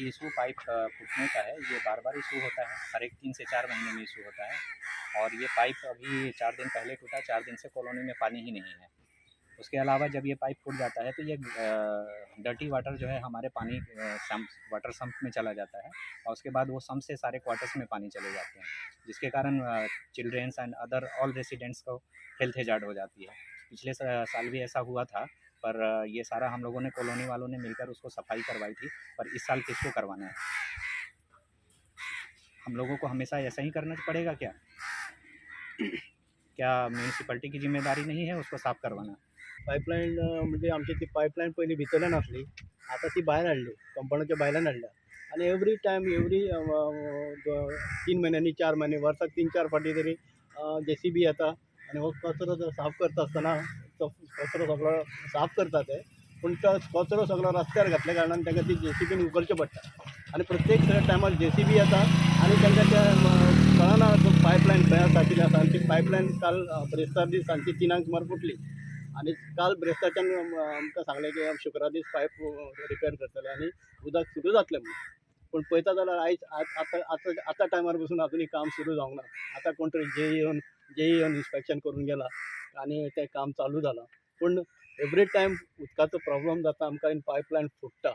अभी issue pipe फूटने का है। ये बार-बार इशू होता है, हर एक 3 से 4 महीने में इशू होता है और ये पाइप अभी 4 दिन पहले टूटा, 4 दिन से कॉलोनी में पानी ही नहीं है। उसके अलावा जब ये पाइप फूट जाता है तो ये डर्टी वाटर जो है हमारे पानी सम्प वाटर सम्प में चला जाता है और उसके बाद वो सम्प से सारे क्वार्टर्स में पानी चले जाते हैं, जिसके कारण children's and other all residents को हेल्थ हैजार्ड हो जाती है। पिछले साल भी ऐसा हुआ था, पर ये सारा हम लोगों ने कॉलोनी वालों ने मिलकर उसको सफाई करवाई थी, पर इस साल किसको करवाना है? हम लोगों को हमेशा ऐसा ही करना पड़ेगा क्या? क्या म्युनिसिपॅलिटी की जिम्मेदारी नहीं है उसको साफ करवाना? पाईपलाईन म्हणजे आमची ती पाईपलाईन पहिली भितरल्यान आसली, आता ती भायर हाडली, कंपाऊंडाच्या भायल्यान हाडल्या आणि एवरी टायम 3 महिन्यांनी 4 महिने वर्साक 3-4 फाटी तरी JCB येता आणि हो कचरो जर साफ करता आसतना तो कचरो सगळो साफ करता ते, पूण तो कचरो सगळो रस्त्यार घातल्या कारणान तांकां ती JCBन उखलचें पडटा आणि प्रत्येक टायमार JCB येता आणि तांकां त्या कळना तो पाईपलाईन खंय आसा कितें आसा आनी ती पाईपलाईन काल ब्रेस्तार दीस सांजची 3 सुमार फुटली आणि काल ब्रेस्ताच्यान आमकां सांगलें की शुक्रार दीस पायप रिपेर करतले आनी उदक सुरू जातलें म्हणून. पूण पळयता जाल्यार आयज आतां टायमार पसून अजुनूय काम सुरू जावंक ना. आतां कोण तरी जे येवन इन्स्पेक्शन करून गेला आनी तें काम चालू जालां. पूण एवरी टायम उदकाचो प्रॉब्लम जाता आमकां पायपलायन फुट्टा.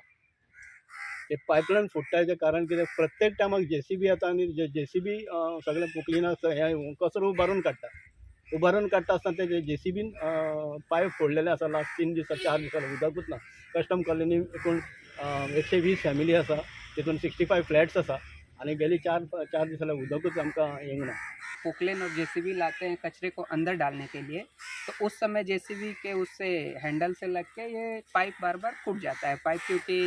ते पायपलायन फुट्टा हेजें कारण कितें प्रत्येक टायमाक JCB येता आनी JCB सगळें पोकलीनाक हें कचरो उबारून काडटा. उबारून काडटा आसतना ते JCBन पायप फोडलेले आसा लास्ट 3 दिसा 4 दिसा उदकूच ना. कस्टम कॉलनी एकूण 120 फॅमिली आसा, तितून 65 फ्लॅट्स आसा आनी गेली 4 दीस जाल्यार उदकूच आमकां येवंक ना. पोकलेन और JCB लाते हैं कचरे को अंदर डालने के लिए, तो उस समय JCB के उससे हैंडल से लग के ये पाइप बार बार फूट जाता है। पाइप क्योंकि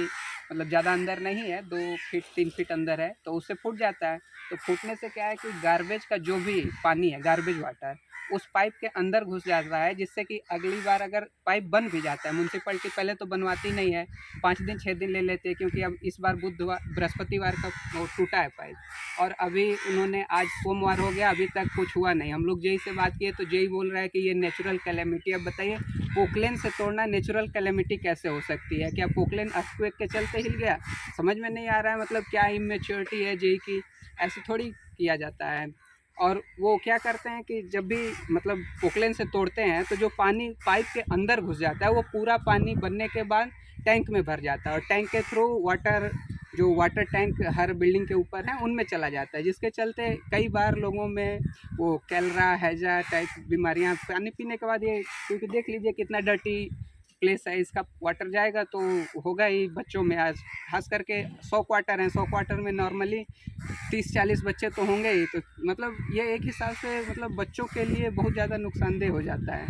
मतलब ज़्यादा अंदर नहीं है, 2 फीट 3 फीट अंदर है, तो उससे फूट जाता है। तो फूटने से क्या है कि गार्बेज का जो भी पानी है, गार्बेज वाटर, उस पाइप के अंदर घुस जाता है, जिससे कि अगली बार अगर पाइप बन भी जाता है, म्यूनसिपैलिटी पहले तो बनवाती नहीं है, 5 दिन 6 दिन ले लेते हैं, क्योंकि अब इस बार बृहस्पतिवार का वो टूटा है पाइप और अभी उन्होंने आज सोमवार हो गया, अभी तक कुछ हुआ नहीं। हम लोग जेई से बात किए तो जेई बोल रहा है कि ये नेचुरल कैलेमिटी। अब बताइए, पोकलेन से तोड़ना नेचुरल कैलेमिटी कैसे हो सकती है? क्या पोकलेन अर्थक्वेक के चलते हिल गया? समझ में नहीं आ रहा है। मतलब क्या इमेच्योरिटी है जेई की? ऐसे थोड़ी किया जाता है। और वो क्या करते हैं कि जब भी मतलब पोकलेन से तोड़ते हैं तो जो पानी पाइप के अंदर घुस जाता है, वो पूरा पानी बनने के बाद टैंक में भर जाता है और टैंक के थ्रू वाटर टैंक हर बिल्डिंग के ऊपर है उनमें चला जाता है, जिसके चलते कई बार लोगों में वो कैलरा हैजा टाइप बीमारियां पानी पीने के बाद ये, क्योंकि देख लीजिए कितना डर्टी प्लेस है, इसका वाटर जाएगा तो होगा ही बच्चों में। आज खास करके 100 क्वार्टर हैं, 100 क्वार्टर में नॉर्मली 30-40 बच्चे तो होंगे ही, तो मतलब ये एक हिसाब से मतलब बच्चों के लिए बहुत ज़्यादा नुकसानदेह हो जाता है।